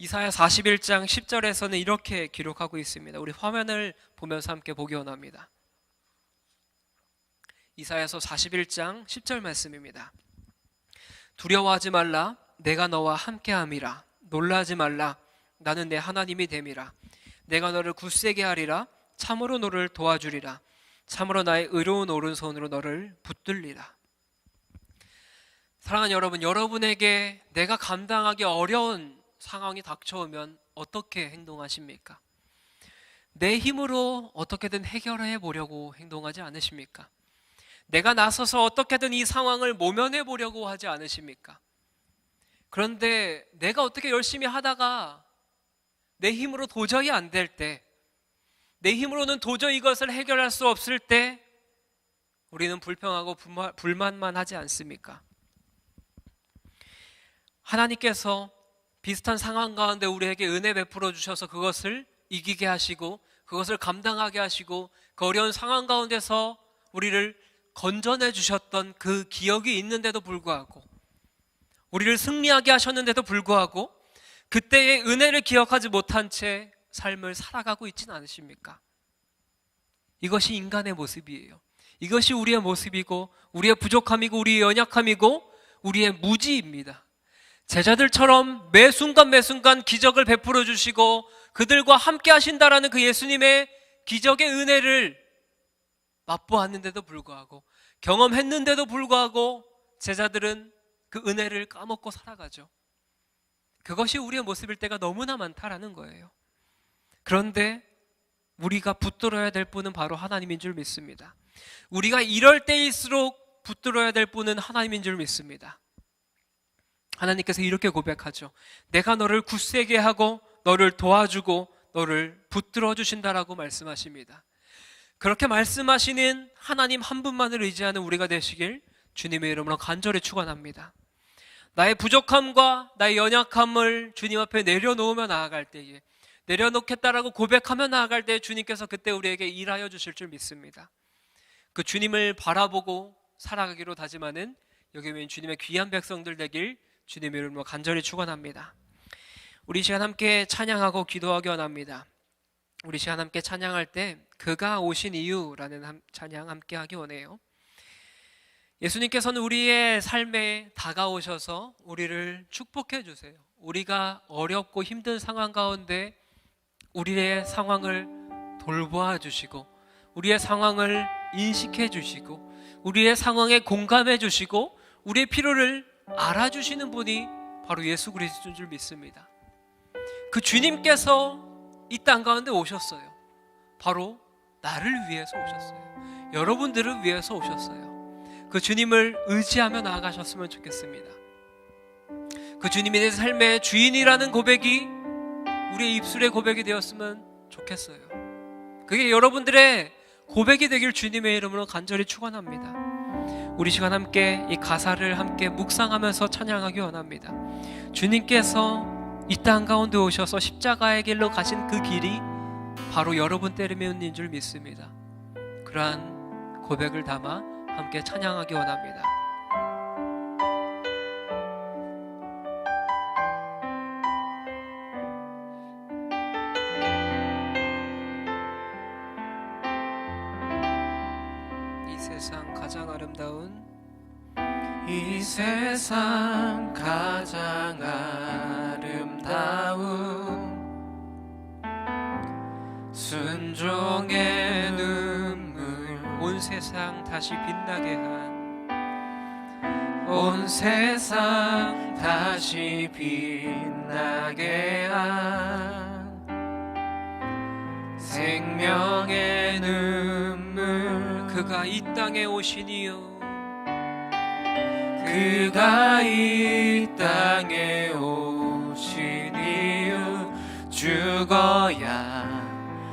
이사야 41장 10절에서는 이렇게 기록하고 있습니다. 우리 화면을 보면서 함께 보기 원합니다. 이사야서 41장 10절 말씀입니다. 두려워하지 말라, 내가 너와 함께함이라. 놀라지 말라, 나는 내 하나님이 됨이라. 내가 너를 굳세게 하리라. 참으로 너를 도와주리라. 참으로 나의 의로운 오른손으로 너를 붙들리라. 사랑하는 여러분, 여러분에게 내가 감당하기 어려운 상황이 닥쳐오면 어떻게 행동하십니까? 내 힘으로 어떻게든 해결해 보려고 행동하지 않으십니까? 내가 나서서 어떻게든 이 상황을 모면해 보려고 하지 않으십니까? 그런데 내가 어떻게 열심히 하다가 내 힘으로 도저히 안 될 때, 내 힘으로는 도저히 이것을 해결할 수 없을 때 우리는 불평하고 불만만 하지 않습니까? 하나님께서 비슷한 상황 가운데 우리에게 은혜 베풀어 주셔서 그것을 이기게 하시고 그것을 감당하게 하시고 그 어려운 상황 가운데서 우리를 건져내 주셨던 그 기억이 있는데도 불구하고, 우리를 승리하게 하셨는데도 불구하고 그때의 은혜를 기억하지 못한 채 삶을 살아가고 있지는 않으십니까? 이것이 인간의 모습이에요. 이것이 우리의 모습이고 우리의 부족함이고 우리의 연약함이고 우리의 무지입니다. 제자들처럼 매 순간 매 순간 기적을 베풀어 주시고 그들과 함께 하신다라는 그 예수님의 기적의 은혜를 맛보았는데도 불구하고, 경험했는데도 불구하고 제자들은 그 은혜를 까먹고 살아가죠. 그것이 우리의 모습일 때가 너무나 많다라는 거예요. 그런데 우리가 붙들어야 될 분은 바로 하나님인 줄 믿습니다. 우리가 이럴 때일수록 붙들어야 될 분은 하나님인 줄 믿습니다. 하나님께서 이렇게 고백하죠. 내가 너를 굳세게 하고 너를 도와주고 너를 붙들어 주신다라고 말씀하십니다. 그렇게 말씀하시는 하나님 한 분만을 의지하는 우리가 되시길 주님의 이름으로 간절히 축원합니다. 나의 부족함과 나의 연약함을 주님 앞에 내려놓으며 나아갈 때에, 내려놓겠다라고 고백하며 나아갈 때 주님께서 그때 우리에게 일하여 주실 줄 믿습니다. 그 주님을 바라보고 살아가기로 다짐하는 여기 있는 주님의 귀한 백성들 되길 주님의 이름으로 간절히 축원합니다. 우리 시간 함께 찬양하고 기도하기 원합니다. 우리 시간 함께 찬양할 때 그가 오신 이유라는 찬양 함께 하기 원해요. 예수님께서는 우리의 삶에 다가오셔서 우리를 축복해 주세요. 우리가 어렵고 힘든 상황 가운데 우리의 상황을 돌보아 주시고, 우리의 상황을 인식해 주시고, 우리의 상황에 공감해 주시고, 우리의 필요를 알아주시는 분이 바로 예수 그리스도인 줄 믿습니다. 그 주님께서 이 땅 가운데 오셨어요. 바로 나를 위해서 오셨어요. 여러분들을 위해서 오셨어요. 그 주님을 의지하며 나아가셨으면 좋겠습니다. 그 주님이 내 삶의 주인이라는 고백이 우리의 입술의 고백이 되었으면 좋겠어요. 그게 여러분들의 고백이 되길 주님의 이름으로 간절히 축원합니다. 우리 시간 함께 이 가사를 함께 묵상하면서 찬양하기 원합니다. 주님께서 이 땅 가운데 오셔서 십자가의 길로 가신 그 길이 바로 여러분 때문인 줄 믿습니다. 그러한 고백을 담아 함께 찬양하기 원합니다. 이 세상 가장 아름다운, 이 세상 가장 아름다운 순종의 눈물, 온 세상 다시 빛나게 한, 온 세상 다시 빛나게 한 생명의 눈물, 그가 이 땅에 오신 이유, 그가 이 땅에 오신 이유, 죽어야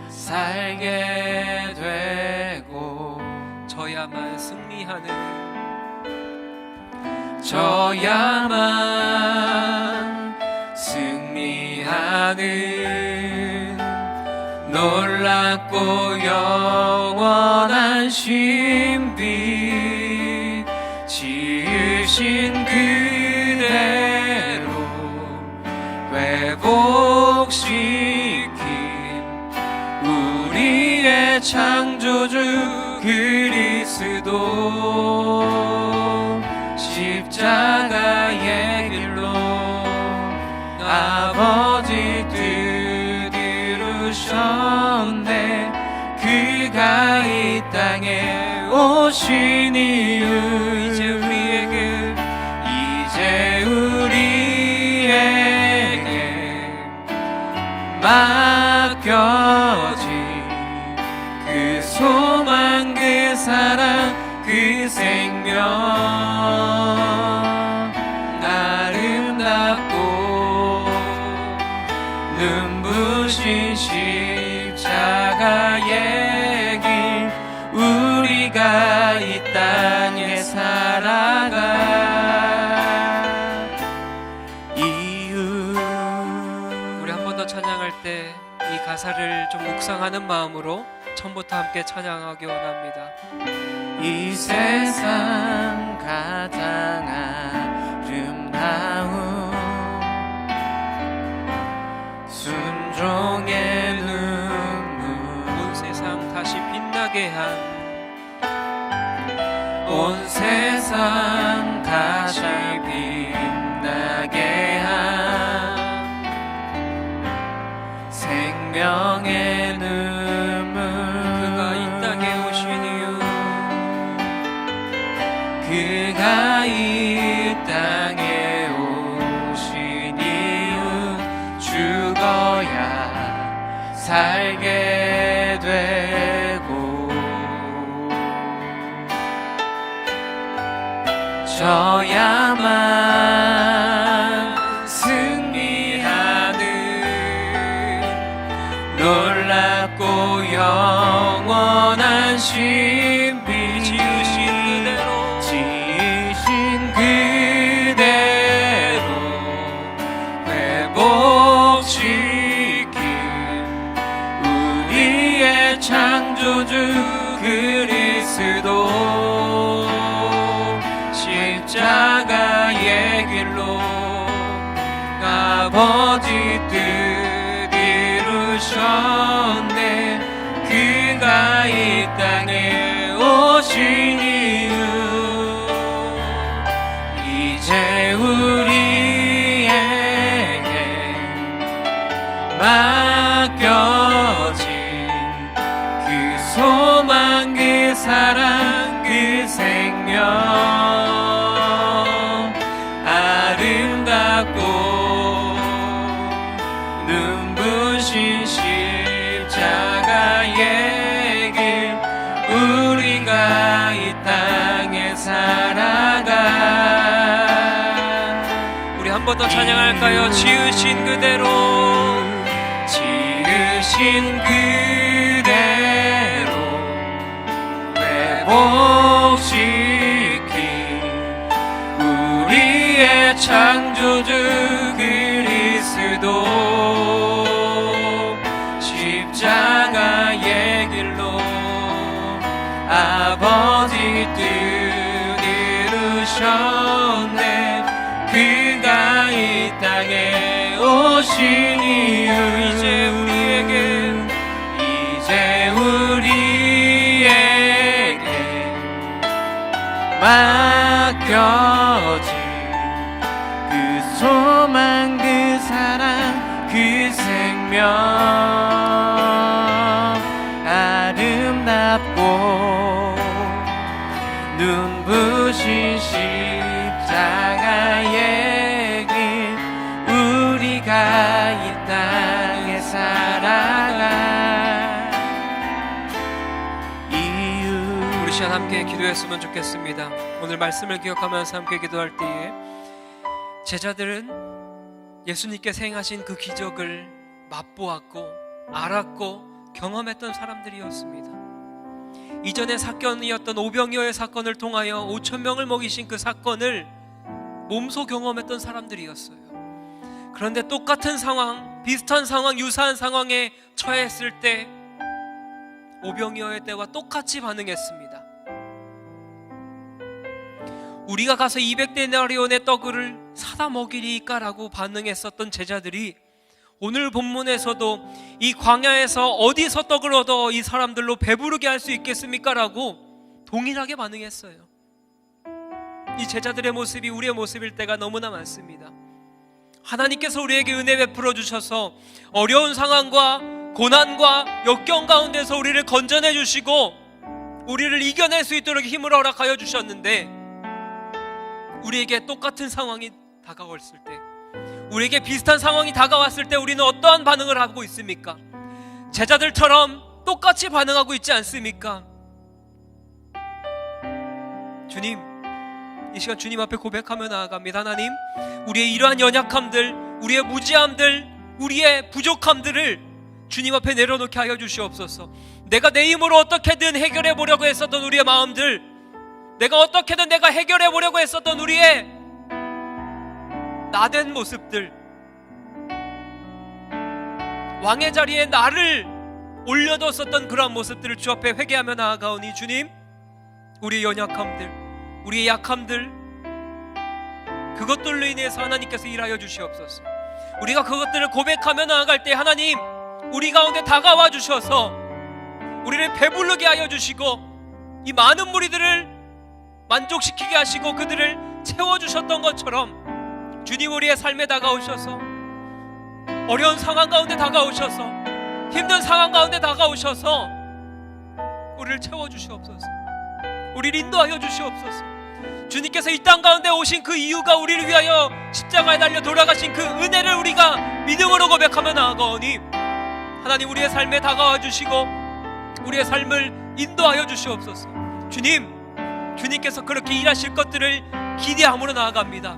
살게 되고 저야만 승리하는, 저야만 승리하는 놀랍고 영원한 신비, 지으신 그대로 회복시킨 우리의 창조주 그리스도, 십자가의 길로 아버지 뜻 이루셨네. 그가 이 땅에 오신 이유, 이제 우리에게 맡겨진 그 소망, 그 사랑, 그 생명, 아름답고 눈부신 십자가의 길, 우리가 이 땅에 살아가 이유. 우리 한 번 더 찬양할 때 이 가사를 좀 묵상하는 마음으로 처음부터 함께 찬양하기 원합니다. 이 세상 가장 아름다운 순종의 눈물, 온 세상 다시 빛나게 한, 온 세상 다시 빛나게 한 생명의 눈물, 그가 이 땅에 오신 이유, 그가 이 땅에 오신 이유, 죽어야 살게 되고 저야만 승리하는 놀랍고 영원한 신비, 지으신 그대로 회복시킨 우리의 창조주 그리스도, 십자가의 길로 아버지 뜻 이루셨네. 그가 이 땅에 오신 이유, 맡겨진 그 소망, 그 사랑, 그 생명, 아름답고 눈부신 십자가의 길, 우리가 이 땅에 살아가. 우리 한 번 더 찬양할까요? 지으신 그대로, 지으신 그대로 회복시킨 우리의 창조주 그리스도, 십자가의 길로 아버지 뜻 이루셨네. 그가 이 땅에 오신 이유, 이제 우리에게 맡겨진 그 소망, 그 사랑, 그 생명, 아름답고 눈부신 십자가의 길, 우리가 이 땅에 살아가 이유. 우리 시간 함께 기도했으면 좋겠습니다. 오늘 말씀을 기억하면서 함께 기도할 때에 제자들은 예수님께서 행하신 그 기적을 맛보았고 알았고 경험했던 사람들이었습니다. 이전의 사건이었던 오병이어의 사건을 통하여 5,000명을 먹이신 그 사건을 몸소 경험했던 사람들이었어요. 그런데 똑같은 상황, 비슷한 상황, 유사한 상황에 처했을 때 오병이어의 때와 똑같이 반응했습니다. 우리가 가서 200데나리온의 떡을 사다 먹이리까 라고 반응했었던 제자들이 오늘 본문에서도 이 광야에서 어디서 떡을 얻어 이 사람들로 배부르게 할 수 있겠습니까? 라고 동일하게 반응했어요. 이 제자들의 모습이 우리의 모습일 때가 너무나 많습니다. 하나님께서 우리에게 은혜 베풀어 주셔서 어려운 상황과 고난과 역경 가운데서 우리를 건져내 주시고 우리를 이겨낼 수 있도록 힘을 허락하여 주셨는데, 우리에게 똑같은 상황이 다가왔을 때, 우리에게 비슷한 상황이 다가왔을 때 우리는 어떠한 반응을 하고 있습니까? 제자들처럼 똑같이 반응하고 있지 않습니까? 주님, 이 시간 주님 앞에 고백하며 나아갑니다. 하나님, 우리의 이러한 연약함들, 우리의 무지함들, 우리의 부족함들을 주님 앞에 내려놓게 하여 주시옵소서. 내가 내 힘으로 어떻게든 해결해 보려고 했었던 우리의 마음들, 내가 어떻게든 내가 해결해 보려고 했었던 우리의 나된 모습들, 왕의 자리에 나를 올려뒀었던 그러한 모습들을 주 앞에 회개하며 나아가오니, 주님, 우리의 연약함들, 우리의 약함들, 그것들로 인해서 하나님께서 일하여 주시옵소서. 우리가 그것들을 고백하며 나아갈 때 하나님, 우리 가운데 다가와 주셔서 우리를 배부르게 하여 주시고 이 많은 무리들을 만족시키게 하시고 그들을 채워주셨던 것처럼 주님, 우리의 삶에 다가오셔서 어려운 상황 가운데 다가오셔서 힘든 상황 가운데 다가오셔서 우리를 채워주시옵소서. 우리를 인도하여 주시옵소서. 주님께서 이 땅 가운데 오신 그 이유가 우리를 위하여 십자가에 달려 돌아가신 그 은혜를 우리가 믿음으로 고백하며 나아가오니, 하나님, 우리의 삶에 다가와 주시고 우리의 삶을 인도하여 주시옵소서. 주님, 주님께서 그렇게 일하실 것들을 기대함으로 나아갑니다.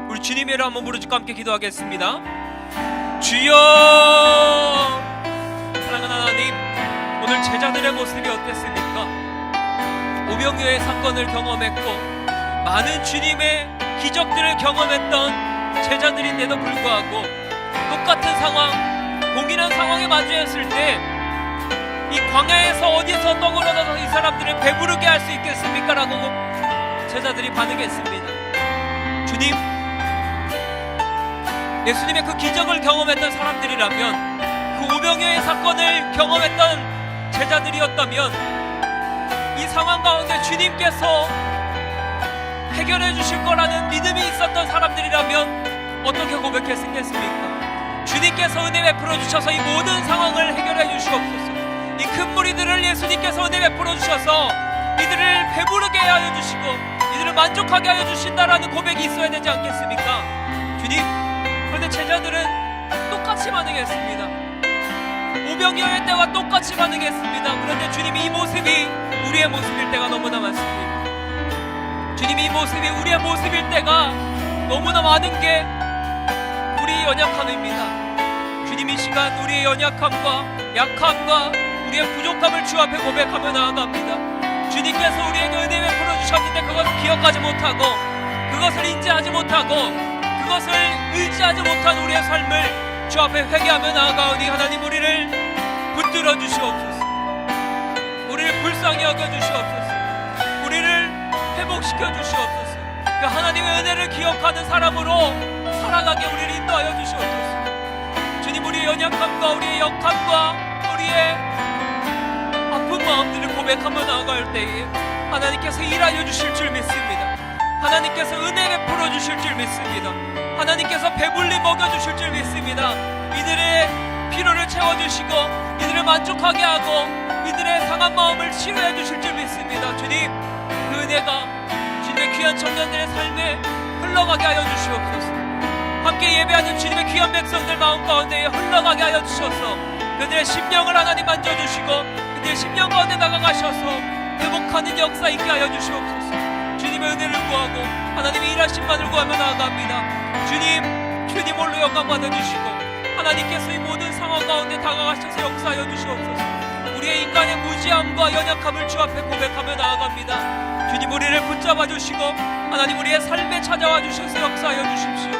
우리 주님의 이름 한번 부르짖고 함께 기도하겠습니다. 주여! 사랑하는 하나님, 오늘 제자들의 모습이 어땠습니까? 오병이어의 사건을 경험했고 많은 주님의 기적들을 경험했던 제자들인데도 불구하고 똑같은 상황, 동일한 상황에 마주했을 때 이 광야에서 어디서 떡을 얻어서 이 사람들을 배부르게 할 수 있겠습니까? 라고 제자들이 반응했습니다. 주님, 예수님의 그 기적을 경험했던 사람들이라면, 그 오병이어의 사건을 경험했던 제자들이었다면, 이 상황 가운데 주님께서 해결해 주실 거라는 믿음이 있었던 사람들이라면 어떻게 고백했겠습니까? 주님께서 은혜 베풀어 주셔서 이 모든 상황을 해결해 주시옵소서. 이 큰 무리들을 예수님께서 은혜 베풀어 주셔서 이들을 배부르게 하여 주시고 이들을 만족하게 하여 주신다라는 고백이 있어야 되지 않겠습니까? 주님, 그런데 제자들은 똑같이 반응했습니다. 오병이어의 때와 똑같이 반응했습니다. 그런데 주님, 이 모습이 우리의 모습일 때가 너무나 많습니다. 주님, 이 모습이 우리의 모습일 때가 너무나 많은 게 우리의 연약함입니다. 주님, 이 시간 우리의 연약함과 약함과 우리의 부족함을 주 앞에 고백하며 나아갑니다. 주님께서 우리에게 은혜 베풀어 주셨는데 그것을 기억하지 못하고 그것을 인지하지 못하고 그것을 의지하지 못한 우리의 삶을 주 앞에 회개하며 나아가오니 하나님, 우리를 붙들어 주시옵소서. 우리를 불쌍히 여겨 주시옵소서. 우리를 회복시켜 주시옵소서. 그 하나님의 은혜를 기억하는 사람으로 살아가게 우리를 인도하여 주시옵소서. 주님, 우리의 연약함과 우리의 역함과 우리의 아픈 마음들을 고백하며 나아갈 때에 하나님께서 일하여 주실 줄 믿습니다. 하나님께서 은혜 베풀어 주실 줄 믿습니다. 하나님께서 배불리 먹여주실 줄 믿습니다. 이들의 필요를 채워주시고 이들을 만족하게 하고 이들의 상한 마음을 치료해 주실 줄 믿습니다. 주님, 그 은혜가 주님의 귀한 청년들의 삶에 흘러가게 하여 주시옵소서. 함께 예배하는 주님의 귀한 백성들 마음 가운데에 흘러가게 하여 주셔서 그들의 심령을 하나님 만져주시고 그들의 심령 가운데 나가가셔서 회복하는 역사 있게 하여 주시옵소서. 주님의 은혜를 구하고 하나님의 일하심만을 구하며 나아갑니다. 주님 홀로 영광 받아주시고 하나님께서 이 모든 상황 가운데 다가가셔서 역사하여 주시옵소서. 우리의 인간의 무지함과 연약함을 주 앞에 고백하며 나아갑니다. 주님, 우리를 붙잡아 주시고 하나님, 우리의 삶에 찾아와 주셔서 역사하여 주십시오.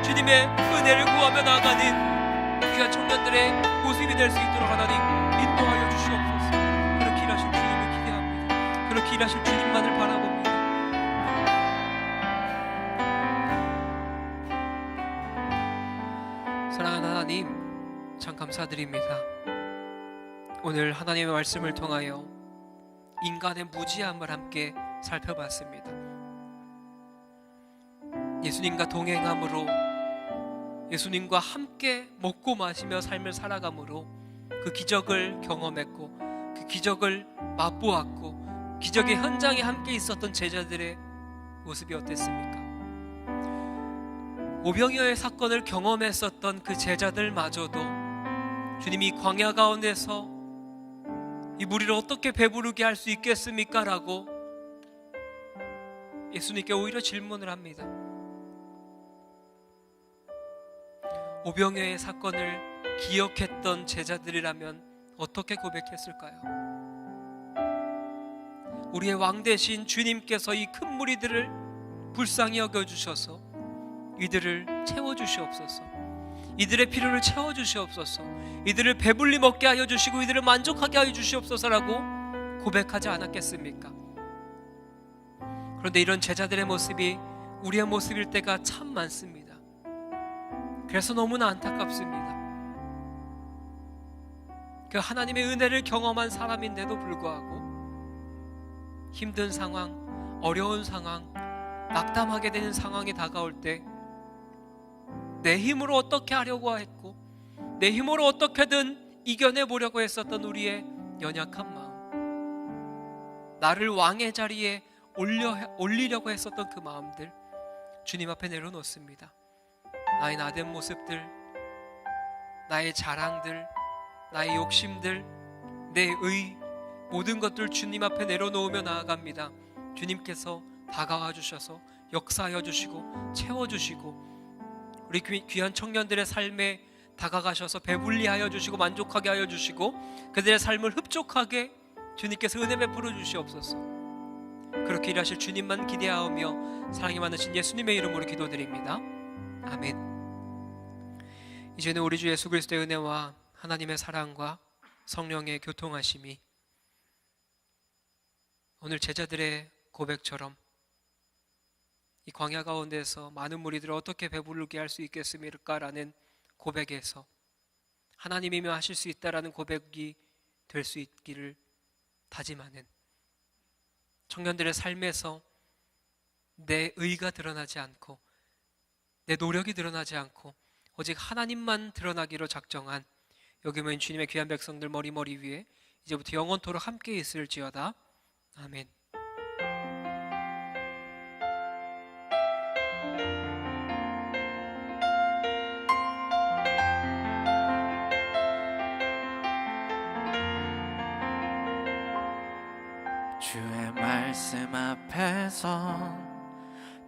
주님의 은혜를 구하며 나아가는 귀한 청년들의 모습이 될 수 있도록 하나님 인도하여 주시옵소서. 그렇게 일하실 주님을 기대합니다. 그렇게 일하실 주님만을 바라봅니다. 사랑하는 하나님, 참 감사드립니다. 오늘 하나님의 말씀을 통하여 인간의 무지함을 함께 살펴봤습니다. 예수님과 동행함으로, 예수님과 함께 먹고 마시며 삶을 살아감으로 그 기적을 경험했고 그 기적을 맛보았고 기적의 현장에 함께 있었던 제자들의 모습이 어땠습니까? 오병이어의 사건을 경험했었던 그 제자들마저도 주님이 광야 가운데서 이 무리를 어떻게 배부르게 할 수 있겠습니까? 라고 예수님께 오히려 질문을 합니다. 오병이어의 사건을 기억했던 제자들이라면 어떻게 고백했을까요? 우리의 왕 대신 주님께서 이 큰 무리들을 불쌍히 여겨주셔서 이들을 채워주시옵소서. 이들의 필요를 채워주시옵소서. 이들을 배불리 먹게 하여 주시고 이들을 만족하게 하여 주시옵소서라고 고백하지 않았겠습니까? 그런데 이런 제자들의 모습이 우리의 모습일 때가 참 많습니다. 그래서 너무나 안타깝습니다. 그 하나님의 은혜를 경험한 사람인데도 불구하고 힘든 상황, 어려운 상황, 낙담하게 되는 상황이 다가올 때 내 힘으로 어떻게 하려고 했고 내 힘으로 어떻게든 이겨내보려고 했었던 우리의 연약한 마음, 나를 왕의 자리에 올리려고 했었던 그 마음들 주님 앞에 내려놓습니다. 나의 나된 모습들, 나의 자랑들, 나의 욕심들, 내 의, 모든 것들 주님 앞에 내려놓으며 나아갑니다. 주님께서 다가와 주셔서 역사하여 주시고 채워주시고 우리 귀한 청년들의 삶에 다가가셔서 배불리 하여 주시고 만족하게 하여 주시고 그들의 삶을 흡족하게 주님께서 은혜 베풀어 주시옵소서. 그렇게 일하실 주님만 기대하며 사랑이 많으신 예수님의 이름으로 기도드립니다. 아멘. 이제는 우리 주 예수 그리스도의 은혜와 하나님의 사랑과 성령의 교통하심이 오늘 제자들의 고백처럼 이 광야 가운데서 많은 무리들을 어떻게 배부르게 할 수 있겠습니까라는 고백에서 하나님이며 하실 수 있다라는 고백이 될 수 있기를 다짐하는 청년들의 삶에서 내 의가 드러나지 않고 내 노력이 드러나지 않고 오직 하나님만 드러나기로 작정한 여기 모인 주님의 귀한 백성들 머리 위에 이제부터 영원토록 함께 있을지어다. 아멘. 주의 말씀 앞에서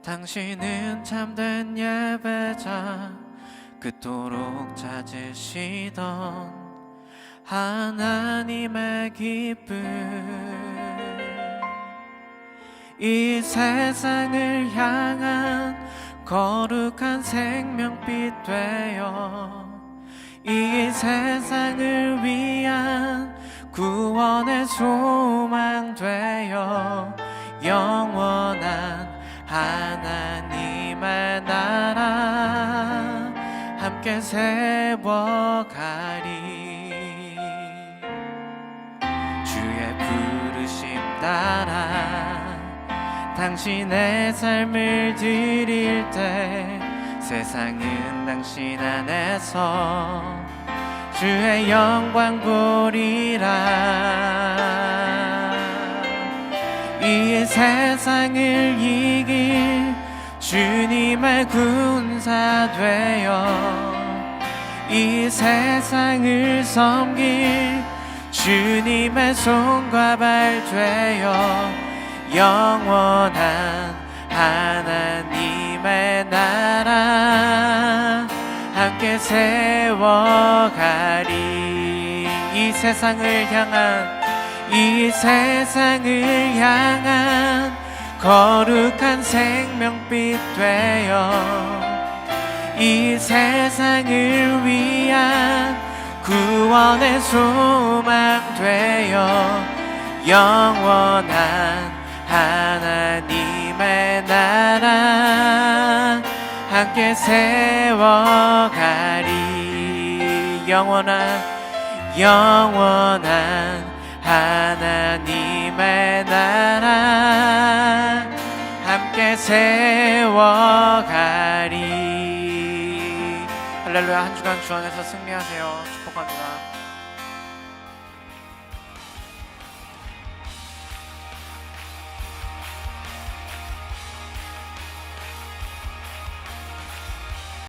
당신은 참된 예배자, 그토록 찾으시던 하나님의 기쁨. 이 세상을 향한 거룩한 생명빛 되어 이 세상을 위한 구원의 소망 되어 영원한 하나님의 나라 함께 세워가리. 주의 부르심 따라 당신의 삶을 드릴 때 세상은 당신 안에서 주의 영광 보리라. 이 세상을 이길 주님의 군사 되어 이 세상을 섬길 주님의 손과 발 되어 영원한 하나님의 나라 함께 세워가리. 이 세상을 향한 거룩한 생명빛 되어 이 세상을 위한 구원의 소망 되어 영원한 하나님의 나라 함께 세워가리. 영원한 하나님의 나라 함께 세워가리. 할렐루야. 한 주간 주 안에서 승리하세요. 축복합니다.